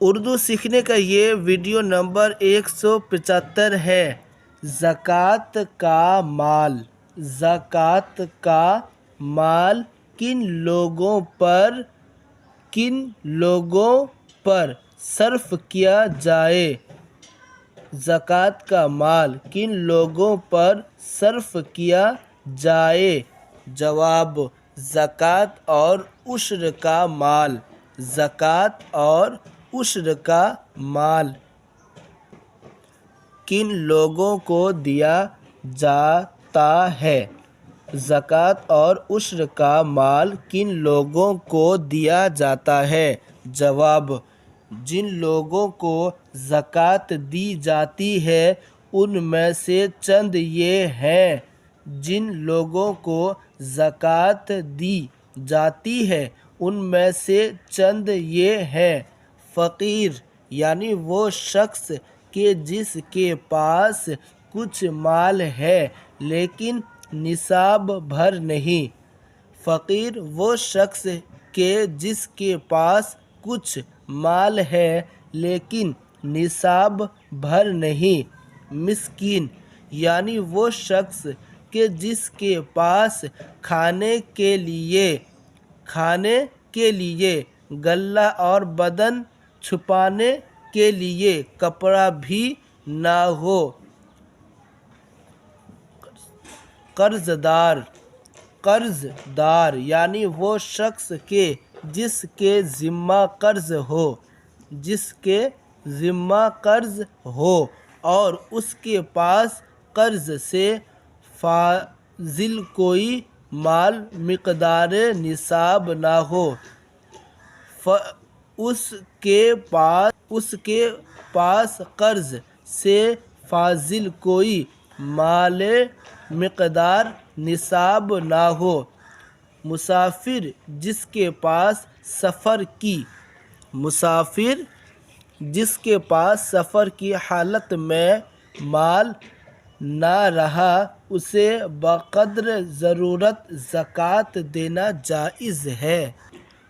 اردو سیکھنے کا یہ ویڈیو نمبر 175 ہے۔ زکوٰۃ کا مال۔ زکوٰۃ کا مال کن لوگوں پر صرف کیا جائے؟ زکوٰۃ کا مال کن لوگوں پر صرف کیا جائے؟ جواب: زکوٰۃ اور عشر کا مال۔ زکوٰۃ اور عشر کا مال کن لوگوں کو دیا جاتا ہے؟ زکوٰۃ اور عشر کا مال کن لوگوں کو دیا جاتا ہے؟ جواب: جن لوگوں کو زکوٰۃ دی جاتی ہے ان میں سے چند یہ ہیں۔ جن لوگوں کو زکوٰۃ دی جاتی ہے ان میں سے چند یہ ہیں: فقیر یعنی وہ شخص کہ جس کے پاس کچھ مال ہے لیکن نصاب بھر نہیں۔ فقیر وہ شخص کہ جس کے پاس کچھ مال ہے لیکن نصاب بھر نہیں۔ مسکین یعنی وہ شخص کہ جس کے پاس کھانے کے لیے غلہ اور بدن چھپانے کے لیے کپڑا بھی نہ ہو۔ قرض دار یعنی وہ شخص کہ جس کے ذمہ قرض ہو اور اس کے پاس قرض سے فاضل کوئی مال مقدار نصاب نہ ہو۔ اس کے پاس قرض سے فاضل کوئی مال مقدار نصاب نہ ہو۔ مسافر جس کے پاس سفر کی حالت میں مال نہ رہا اسے بقدر ضرورت زکوٰۃ دینا جائز ہے۔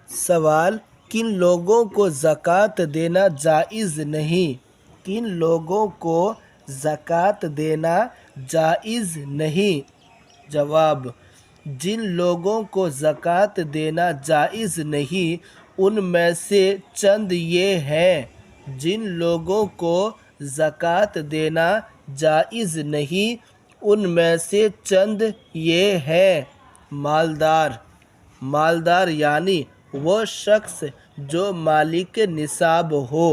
سوال: کن لوگوں کو زکوٰۃ دینا جائز نہیں؟ کن لوگوں کو زکوٰۃ دینا جائز نہیں؟ جواب: جن لوگوں کو زکوٰۃ دینا جائز نہیں ان میں سے چند یہ ہیں۔ جن لوگوں کو زکوٰۃ دینا جائز نہیں ان میں سے چند یہ ہیں: مالدار یعنی وہ شخص جو مالک نصاب ہو۔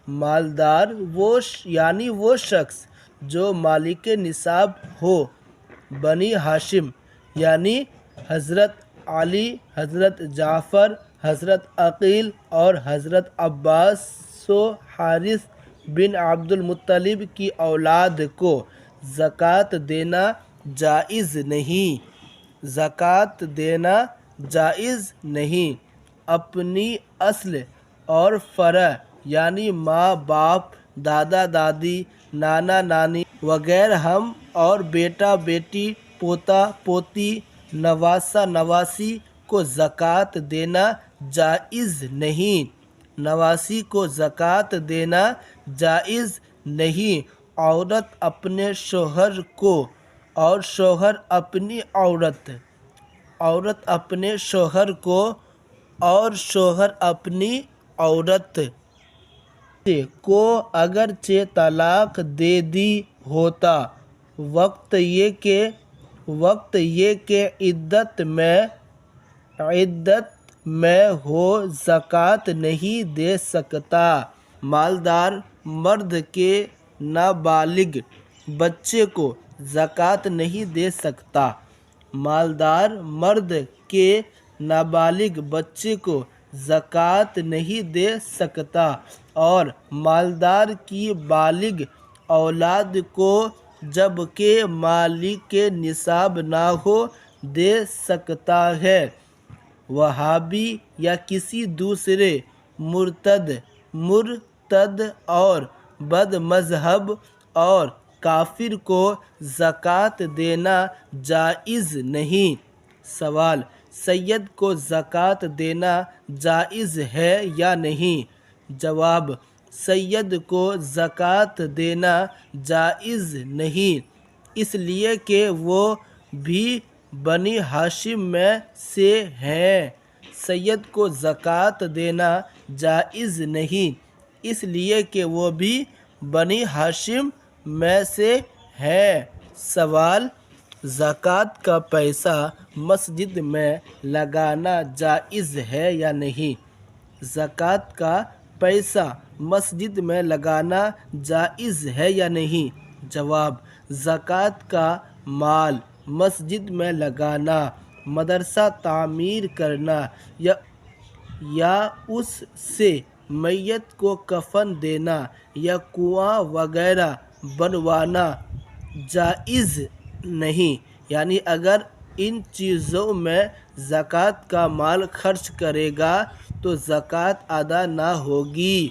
مالدار یعنی وہ شخص جو مالک نصاب ہو۔ بنی ہاشم یعنی حضرت علی، حضرت جعفر، حضرت عقیل اور حضرت عباس و حارث بن عبد المطلب کی اولاد کو زکوٰۃ دینا جائز نہیں۔ زکوٰۃ دینا جائز نہیں۔ اپنی اصل اور فرع یعنی ماں باپ، دادا دادی، نانا نانی وغیرہ، ہم اور بیٹا بیٹی، پوتا پوتی، نواسہ نواسی کو زکوٰۃ دینا جائز نہیں۔ نواسی کو زکوٰۃ دینا جائز نہیں۔ عورت اپنے شوہر کو اور شوہر اپنی عورت کو اگرچہ طلاق دے دی ہوتا، وقت یہ کہ عدت میں ہو زکوٰۃ نہیں دے سکتا۔ مالدار مرد کے نابالغ بچے کو زکوٰۃ نہیں دے سکتا۔ مالدار مرد کے نابالغ بچے کو زکوٰۃ نہیں دے سکتا اور مالدار کی بالغ اولاد کو جبکہ مالک نصاب نہ ہو دے سکتا ہے۔ وہابی یا کسی دوسرے مرتد اور بد مذہب اور کافر کو زکوٰۃ دینا جائز نہیں۔ سوال: سید کو زکوٰۃ دینا جائز ہے یا نہیں؟ جواب: سید کو زکوٰۃ دینا جائز نہیں، اس لیے کہ وہ بھی بنی ہاشم میں سے ہیں۔ سید کو زکوٰۃ دینا جائز نہیں، اس لیے کہ وہ بھی بنی ہاشم میں سے ہیں۔ سوال: زکوٰۃ کا پیسہ مسجد میں لگانا جائز ہے یا نہیں؟ زکوٰۃ کا پیسہ مسجد میں لگانا جائز ہے یا نہیں؟ جواب: زکوٰۃ کا مال مسجد میں لگانا، مدرسہ تعمیر کرنا یا اس سے میت کو کفن دینا یا کنواں وغیرہ بنوانا جائز نہیں، یعنی اگر ان چیزوں میں زکوٰۃ کا مال خرچ کرے گا تو زکوٰۃ ادا نہ ہوگی۔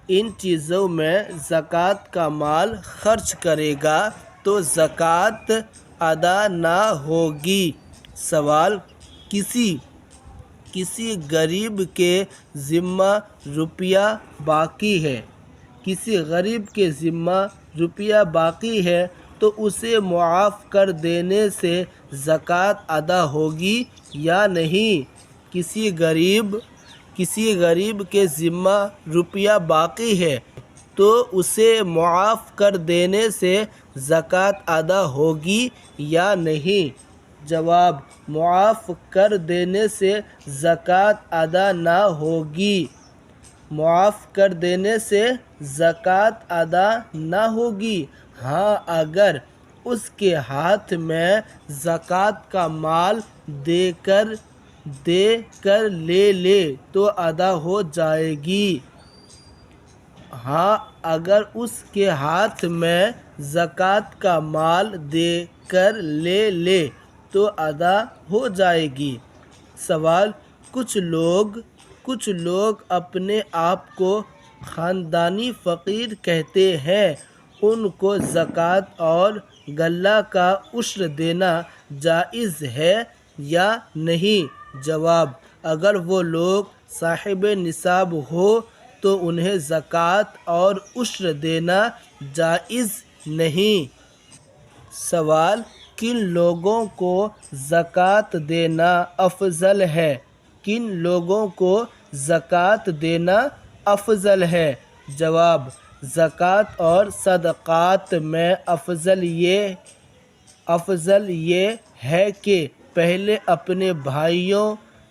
ان چیزوں میں زکوٰۃ کا مال خرچ کرے گا تو زکوٰۃ ادا نہ ہوگی۔ سوال: کسی غریب کے ذمہ روپیہ باقی ہے، کسی غریب کے ذمہ روپیہ باقی ہے تو اسے معاف کر دینے سے زکوٰۃ ادا ہوگی یا نہیں؟ کسی غریب کے ذمہ روپیہ باقی ہے تو اسے معاف کر دینے سے زکوٰۃ ادا ہوگی یا نہیں؟ جواب: معاف کر دینے سے زکوٰۃ ادا نہ ہوگی۔ معاف کر دینے سے زکوٰۃ ادا نہ ہوگی۔ ہاں، اگر اس کے ہاتھ میں زکوٰۃ کا مال دے کر لے تو ادا ہو جائے گی۔ ہاں، اگر اس کے ہاتھ میں زکوٰۃ کا مال دے کر لے تو ادا ہو جائے گی۔ سوال: کچھ لوگ اپنے آپ کو خاندانی فقیر کہتے ہیں، ان کو زکوٰۃ اور غلہ کا عشر دینا جائز ہے یا نہیں؟ جواب: اگر وہ لوگ صاحب نصاب ہو تو انہیں زکوٰۃ اور عشر دینا جائز نہیں۔ سوال: کن لوگوں کو زکوٰۃ دینا افضل ہے؟ کن لوگوں کو زکوٰۃ دینا افضل ہے؟ جواب: زکوٰۃ اور صدقات میں افضل یہ ہے کہ پہلے اپنے بھائیوں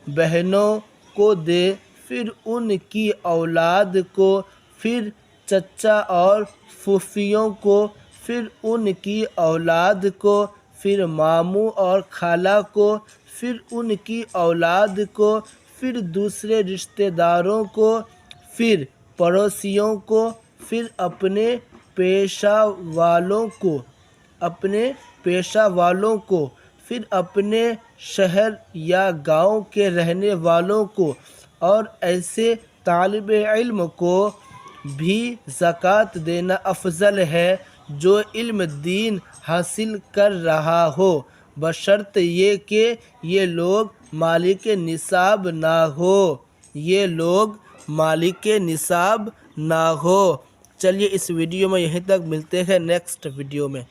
بہنوں کو دے، پھر ان کی اولاد کو، پھر چچا اور پھوپھیوں کو، پھر ان کی اولاد کو، پھر ماموں اور خالہ کو، پھر ان کی اولاد کو، پھر دوسرے رشتہ داروں کو، پھر پڑوسیوں کو، پھر اپنے پیشہ والوں کو، پھر اپنے شہر یا گاؤں کے رہنے والوں کو، اور ایسے طالب علم کو بھی زکوٰۃ دینا افضل ہے جو علم دین حاصل کر رہا ہو، بشرط یہ کہ یہ لوگ مالک نصاب نہ ہو۔ چلیے اس ویڈیو میں یہیں تک، ملتے ہیں نیکسٹ ویڈیو میں۔